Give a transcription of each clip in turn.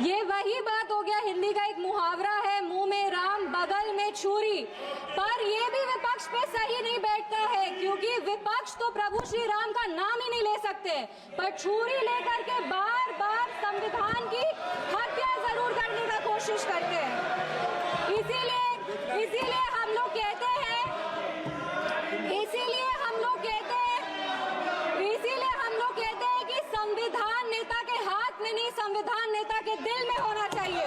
ये वही बात हो गया, हिंदी का एक मुहावरा है, मुंह में राम बगल में छुरी। पर ये भी विपक्ष पे सही नहीं बैठता है, क्योंकि विपक्ष तो प्रभु श्री राम का नाम ही नहीं ले सकते, पर छुरी लेकर के बार बार संविधान की हत्या जरूर करने का कोशिश करते हैं। इसीलिए हम लोग कहते हैं कि संविधान नेता के हाथ में नहीं, संविधान नेता के दिल में होना चाहिए।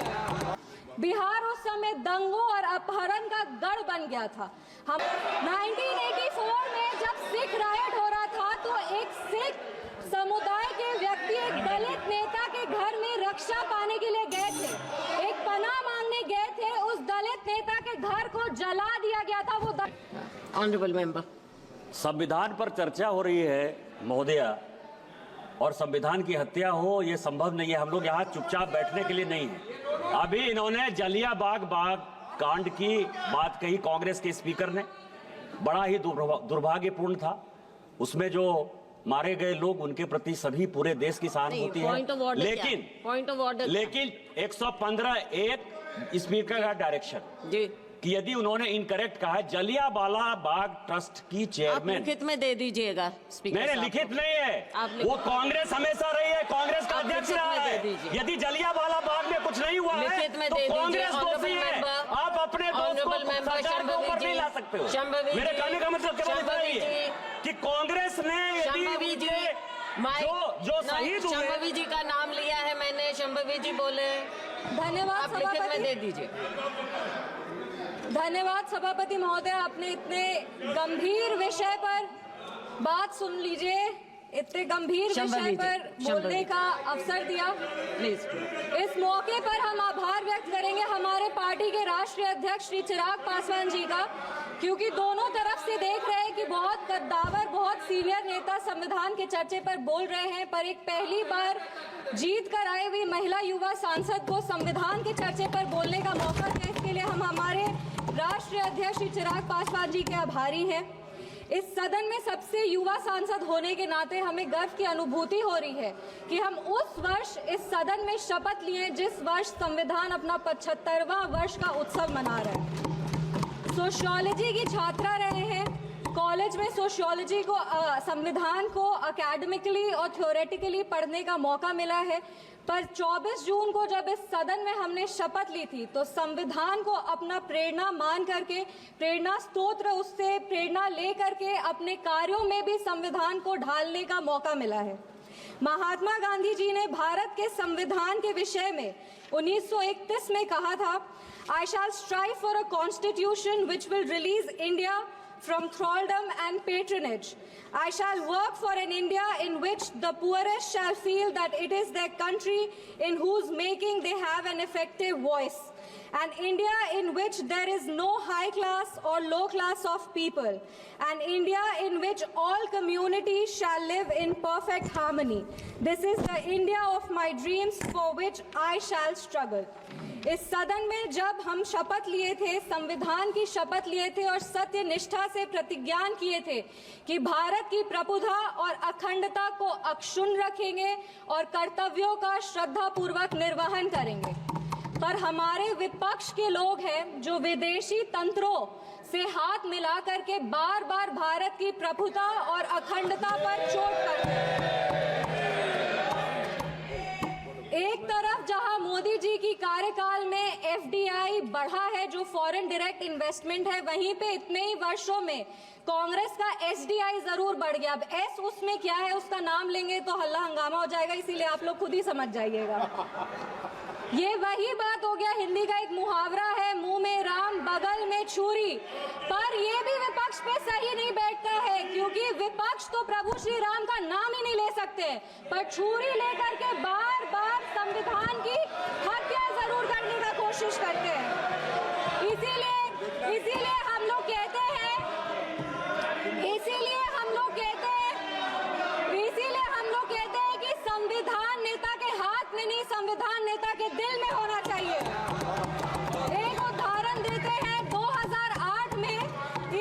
बिहार उस समय दंगों और अपहरण का गढ़ बन गया था। हम 1984 में जब सिख राइट हो रहा था तो एक सिख समुदाय के व्यक्ति एक दलित नेता के घर में रक्षा पाने के लिए गए थे, एक पनाह मांगने गए थे, उस दलित नेता के घर को जला दिया गया था। वो ऑनरेबल मेंबर, संविधान पर चर्चा हो रही है महोदया, और संविधान की हत्या हो ये संभव नहीं है। हम लोग यहाँ चुपचाप बैठने के लिए नहीं है। अभी इन्होंने जलियांवाला बाग कांड की बात कही, कांग्रेस के स्पीकर ने, बड़ा ही दुर्भाग्यपूर्ण था। उसमें जो मारे गए लोग, उनके प्रति सभी पूरे देश की सहानुभूति है, लेकिन 115(1) स्पीकर का डायरेक्शन जी कि यदि उन्होंने इनकरेक्ट कहा है, जलियांवाला बाग ट्रस्ट की चेयरमैन, आप लिखित में दे दीजिएगा स्पीकर। मैंने लिखित नहीं है, वो कांग्रेस हमेशा रही है, कांग्रेस का अध्यक्ष रहा है। यदि जलियांवाला बाग में कुछ नहीं हुआ है तो कांग्रेस दोषी है। आप अपने दोस्त को सरकार के ऊपर नहीं ला सकते हो। मेरे कहने का मतलब केवल ये कि कांग्रेस ने जो शहीद हुए, शंभवी जी का नाम लिया है मैंने, शंभवी जी बोले। धन्यवाद आप लिखित में दे दीजिए। धन्यवाद सभापति महोदय, आपने इतने गंभीर विषय पर बात सुन लीजिए, इतने गंभीर विषय पर बोलने का अवसर दिया। प्लीज इस मौके पर हम आभार व्यक्त करेंगे हमारे पार्टी के राष्ट्रीय अध्यक्ष श्री चिराग पासवान जी का, क्योंकि दोनों तरफ से देख रहे हैं कि बहुत कद्दावर, बहुत सीनियर नेता संविधान के चर्चे पर बोल रहे हैं, पर एक पहली बार जीत कर आई हुई महिला युवा सांसद को संविधान के चर्चे पर बोलने का मौका दिया। इसके लिए हम हमारे राष्ट्रीय अध्यक्ष श्री चिराग पासवान जी के आभारी हैं। इस सदन में सबसे युवा सांसद होने के नाते हमें गर्व की अनुभूति हो रही है कि हम उस वर्ष इस सदन में शपथ लिए जिस वर्ष संविधान अपना 75वां वर्ष का उत्सव मना रहे हैं। सोशियोलॉजी की छात्रा रहे हैं, कॉलेज में सोशियोलॉजी को, संविधान को एकेडमिकली और थ्योरेटिकली पढ़ने का मौका मिला है, पर 24 जून को जब इस सदन में हमने शपथ ली थी तो संविधान को अपना प्रेरणा मान करके, प्रेरणा स्तोत्र, उससे प्रेरणा ले करके अपने कार्यों में भी संविधान को ढालने का मौका मिला है। महात्मा गांधी जी ने भारत के संविधान के विषय में 1931 में कहा था, I shall strive for a constitution which will release India from thraldom and patronage. I shall work for an India in which the poorest shall feel that it is their country in whose making they have an effective voice. An India in which there is no high class or low class of people. An India in which all communities shall live in perfect harmony. This is the India of my dreams for which I shall struggle. इस सदन में जब हम शपथ लिए थे, संविधान की शपथ लिए थे और सत्य निष्ठा से प्रतिज्ञान किए थे कि भारत की प्रभुता और अखंडता को अक्षुण्ण रखेंगे और कर्तव्यों का श्रद्धा पूर्वक निर्वहन करेंगे, पर हमारे विपक्ष के लोग हैं जो विदेशी तंत्रों से हाथ मिला करके बार बार भारत की प्रभुता और अखंडता पर चोट करते हैं। एक तरफ जहां मोदी जी की कार्यकाल में एफडीआई बढ़ा है, जो फॉरेन डायरेक्ट इन्वेस्टमेंट है, वहीं पे इतने ही वर्षों में कांग्रेस का एसडीआई जरूर बढ़ गया। अब एस उसमें क्या है, उसका नाम लेंगे तो हल्ला हंगामा हो जाएगा, इसीलिए आप लोग खुद ही समझ जाइएगा। ये वही बात हो गया, हिंदी का एक मुहावरा है, मुंह में राम बगल में छुरी। पर ये भी विपक्ष पे सही नहीं बैठता है, क्योंकि विपक्ष तो प्रभु श्री राम का नाम ही नहीं ले सकते, पर छुरी लेकर के बार बार संविधान की हत्या जरूर करने का कोशिश करते हैं। इसीलिए हम लोग कहते हैं कि संविधान नेता के हाथ में नहीं, संविधान नेता के दिल में होना चाहिए। एक उदाहरण देते हैं, 2008 में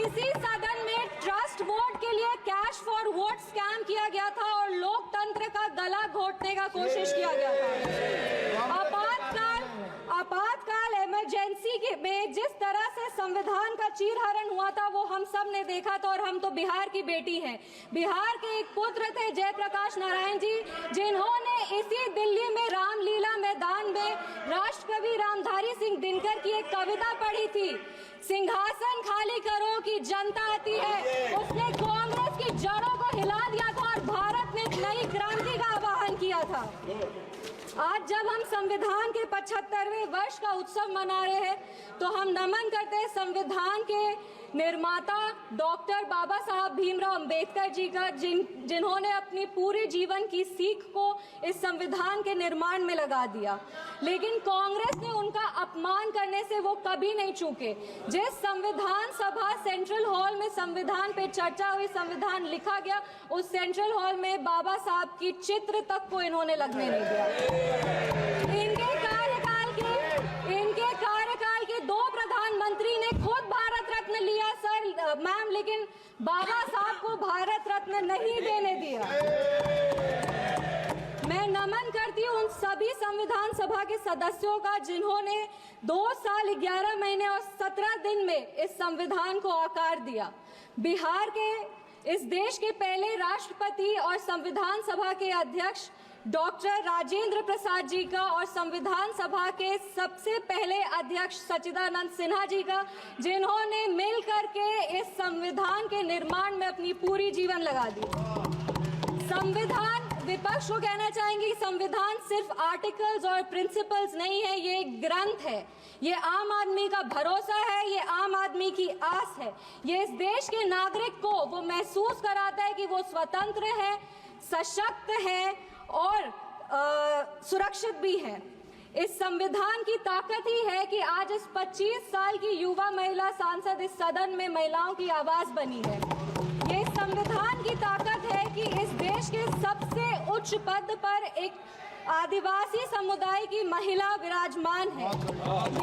इसी सदन में ट्रस्ट वोट के लिए कैश फॉर वोट स्कैम किया गया था और लोकतंत्र का गला घोटने का कोशिश किया गया था। संविधान का चीरहरण हुआ था वो हम सब ने देखा था, और हम तो बिहार की बेटी हैं। बिहार के एक पुत्र थे जयप्रकाश नारायण जी, जिन्होंने इसी दिल्ली में रामलीला मैदान में राष्ट्रकवि रामधारी सिंह दिनकर की एक कविता पढ़ी थी, सिंहासन खाली करो कि जनता आती है। उसने कांग्रेस की जड़ों को हिला दिया था और भारत में एक नई क्रांति का आह्वान किया था। आज जब हम संविधान के 75वें वर्ष का उत्सव मना रहे हैं तो हम नमन करते हैं संविधान के निर्माता डॉक्टर बाबा साहब भीमराव अंबेडकर जी का, जिन्होंने अपनी पूरे जीवन की सीख को इस संविधान के निर्माण में लगा दिया। लेकिन कांग्रेस ने उनका अपमान करने से वो कभी नहीं चूके। जिस संविधान सभा सेंट्रल हॉल में संविधान पे चर्चा हुई, संविधान लिखा गया, उस सेंट्रल हॉल में बाबा साहब की चित्र तक को इन्होंने लगने नहीं दिया। इनके कार्यकाल के 2 प्रधानमंत्री ने खुद भारत रत्न लिया सर मैम, लेकिन बाबा साहब को भारत रत्न नहीं देने दिया। मैं नमन करती हूँ उन सभी संविधान सभा के सदस्यों का जिन्होंने 2 साल 11 महीने और 17 दिन में इस संविधान को आकार दिया। बिहार के इस देश के पहले राष्ट्रपति और संविधान सभा के अध्यक्ष डॉक्टर राजेंद्र प्रसाद जी का और संविधान सभा के सबसे पहले अध्यक्ष सच्चिदानंद सिन्हा जी का, जिन्होंने मिल करके इस संविधान के निर्माण में अपनी पूरी जीवन लगा दी। संविधान, विपक्ष को कहना चाहेंगे कि संविधान सिर्फ आर्टिकल्स और प्रिंसिपल्स नहीं है, ये एक ग्रंथ है, ये आम आदमी का भरोसा है, ये आम आदमी की आस है। ये इस देश के नागरिक को वो महसूस कराता है कि वो स्वतंत्र है, सशक्त है और सुरक्षित भी है। इस संविधान की ताकत ही है कि आज इस 25 साल की युवा महिला सांसद इस सदन में महिलाओं की आवाज बनी है। ये संविधान की ताकत है कि इस देश के सबसे उच्च पद पर एक आदिवासी समुदाय की महिला विराजमान है।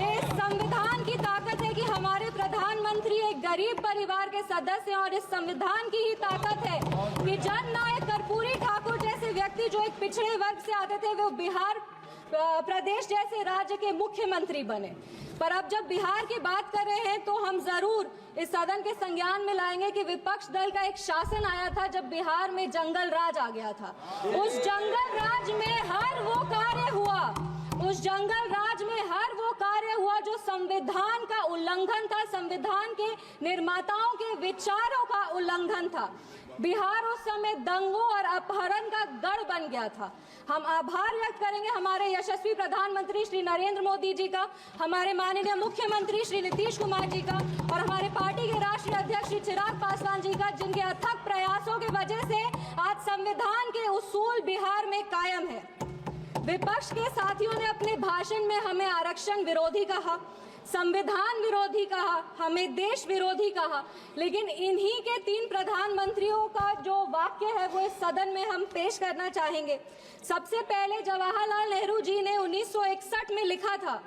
ये संविधान की ताकत है कि हमारे प्रधानमंत्री एक गरीब परिवार के सदस्य हैं, और इस संविधान की ही ताकत है कि जननायक कर्पूरी ठाकुर जैसे व्यक्ति जो एक पिछड़े वर्ग से आते थे वो बिहार प्रदेश जैसे राज्य के मुख्यमंत्री बने। पर अब जब बिहार की बात कर रहे हैं तो हम जरूर इस सदन के संज्ञान में लाएंगे कि विपक्ष दल का एक शासन आया था जब बिहार में जंगल राज आ गया था। उस जंगल राज में हर वो कार्य हुआ, उस जंगल राज में हर वो कार्य हुआ जो संविधान का उल्लंघन था, संविधान के निर्माताओं के विचारों का उल्लंघन था। बिहार उस समय दंगों और अपहरण का गढ़ बन गया था। हम आभार व्यक्त करेंगे हमारे यशस्वी प्रधानमंत्री श्री नरेंद्र मोदी जी का, हमारे माननीय मुख्यमंत्री श्री नीतीश कुमार जी का और हमारे पार्टी के राष्ट्रीय अध्यक्ष श्री चिराग पासवान जी का, जिनके अथक प्रयासों की वजह से आज संविधान के उसूल बिहार में कायम है। विपक्ष के साथियों ने अपने भाषण में हमें आरक्षण विरोधी कहा, संविधान विरोधी कहा, हमें देश विरोधी कहा, लेकिन इन्हीं के 3 प्रधानमंत्रियों का जो वाक्य है वो इस सदन में हम पेश करना चाहेंगे। सबसे पहले जवाहरलाल नेहरू जी ने 1961 में लिखा था,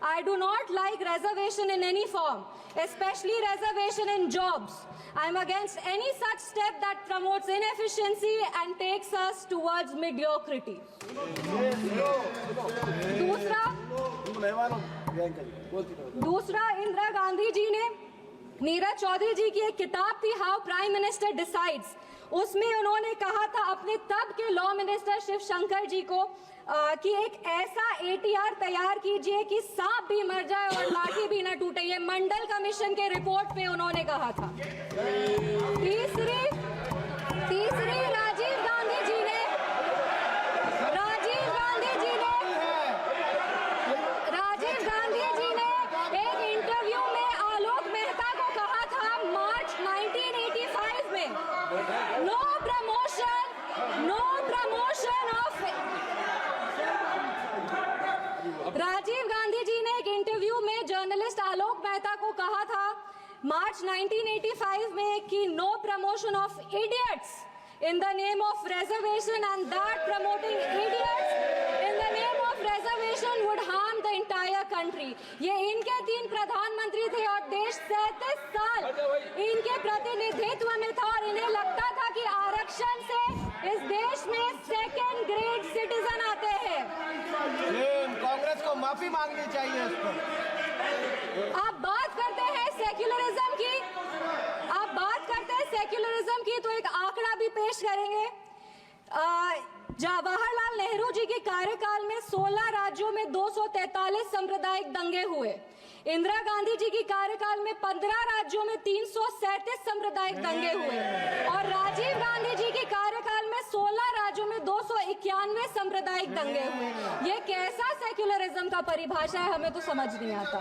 I do not like reservation in any form, especially reservation in jobs. I am against any such step that promotes inefficiency and takes us towards mediocrity. दूसरा इंदिरा गांधी जी ने, नीरज चौधरी जी की एक किताब थी हाउ प्राइम मिनिस्टर डिसाइड्स, उसमें उन्होंने कहा था अपने तब के लॉ मिनिस्टर शिव शंकर जी को कि एक ऐसा ATR तैयार कीजिए कि सांप भी मर जाए और लाठी भी न टूटे। ये मंडल कमीशन के रिपोर्ट पे उन्होंने कहा था। तीसरी राजीव गांधी जी ने एक इंटरव्यू में आलोक मेहता को कहा था मार्च 1985 में, no promotion of. Rajiv Gandhi ji ने एक इंटरव्यू में जर्नलिस्ट आलोक मेहता को कहा था मार्च 1985 में कि no promotion of idiots in the name of reservation, and that promoting idiots in the name of reservation would harm the entire country. ये इनके 3 प्रधानमंत्री थे और देश 37 साल इनके प्रतिनिधित्व में था और इन्हें लगता था कि आरक्षण से इस देश में 2nd ग्रेड सिटीजन आते हैं। कांग्रेस को माफी मांगनी चाहिए इस पर। आप बात करते हैं सेक्युलरिज्म की, तो एक आंकड़ा भी पेश करेंगे। जवाहरलाल नेहरू जी के कार्यकाल में 16 राज्यों में 243 सांप्रदायिक दंगे हुए। इंदिरा गांधी जी के कार्यकाल में 15 राज्यों में 337 सांप्रदायिक दंगे हुए और राजीव गांधी जी के कार्यकाल में 16 राज्यों में 291 सांप्रदायिक दंगे हुए। ये कैसा सेक्युलरिज्म का परिभाषा है, हमें तो समझ नहीं आता।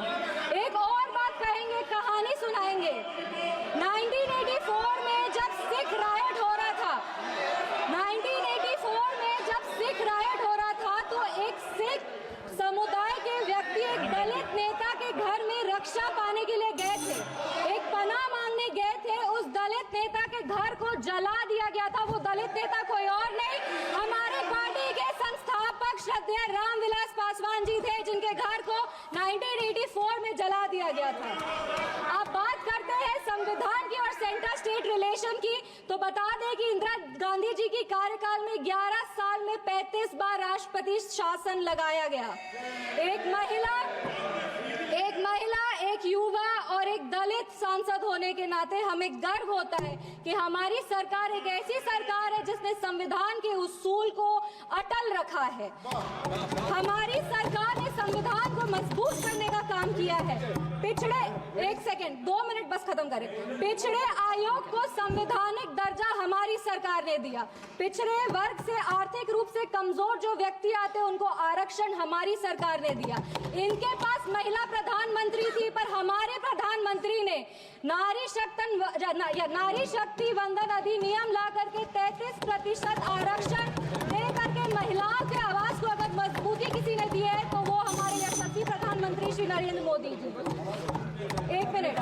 एक और बात कहेंगे, कहानी सुनाएंगे। 1984 में जब सिख रायट हो रहा था, 1984 में जब सिख रायट हो रहा था तो एक सिख समुदाय के व्यक्ति एक दलित नेता के घर में रक्षा पाने के लिए गए थे, एक पनाह मांगने गए थे। उस दलित नेता के घर को जला दिया गया था। वो दलित नेता कोई और नहीं, हमारे पार्टी के संस्थापक श्रद्धेय रामविलास पासवान जी थे, जिनके घर को 1984 में जला दिया गया था। आप बात करते हैं संविधान की और सेंटर स्टेट रिलेशन की, तो बता दें कि इंदिरा गांधी जी की कार्यकाल में 11 साल में 35 बार राष्ट्रपति शासन लगाया गया। एक महिला, एक युवा और एक दलित सांसद होने के नाते हमें गर्व होता है कि हमारी सरकार एक ऐसी सरकार है जिसने संविधान के उसूल को अटल रखा है। हमारी सरकार ने संविधान को मजबूत करने का काम किया है। पिछड़े 2 मिनट बस खत्म करें। पिछड़े आयोग को संवैधानिक दर्जा हमारी सरकार ने दिया। पिछड़े वर्ग से आर्थिक रूप से कमजोर जो व्यक्ति आते हैं उनको आरक्षण हमारी सरकार ने दिया। इनके पास महिला प्रधानमंत्री थी, पर हमारे प्रधानमंत्री ने नारी शक्ति वंदन अधिनियम ला करके 33% आरक्षण दे करके महिलाओं के आवाज को अगर मजबूती किसी ने दी है तो वो हमारे यशस्वी प्रधानमंत्री श्री नरेंद्र मोदी जी। एक मिनट।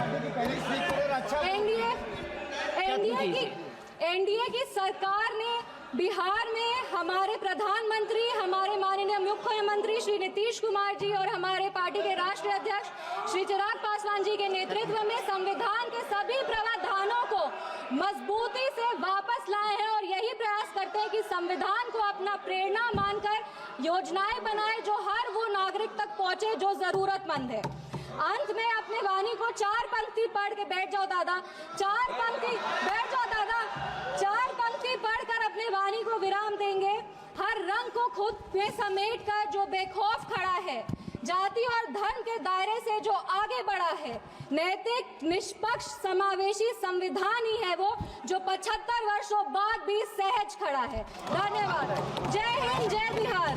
एनडीए की सरकार ने बिहार में हमारे प्रधानमंत्री, हमारे माननीय मुख्यमंत्री श्री नीतीश कुमार जी और हमारे पार्टी के राष्ट्रीय अध्यक्ष श्री चिराग पासवान जी के नेतृत्व में संविधान के सभी प्रावधानों को मजबूती से वापस लाए हैं और यही प्रयास करते हैं कि संविधान को अपना प्रेरणा मानकर योजनाएं बनाए जो हर वो नागरिक तक पहुंचे जो जरूरतमंद है। अंत में अपने वाणी को 4 पंक्ति पढ़ के बैठ जाओ दादा, 4 पंक्ति बैठ जाओ दादा, 4 पंक्ति पढ़कर अपने वाणी को विराम देंगे। हर रंग को खुद में समेट कर जो बेखौफ खड़ा है, जाति और धर्म के दायरे से जो आगे बढ़ा है, नैतिक निष्पक्ष समावेशी संविधान ही है वो जो 75 वर्षों बाद भी सहज खड़ा है। धन्यवाद। जय हिंद, जय बिहार।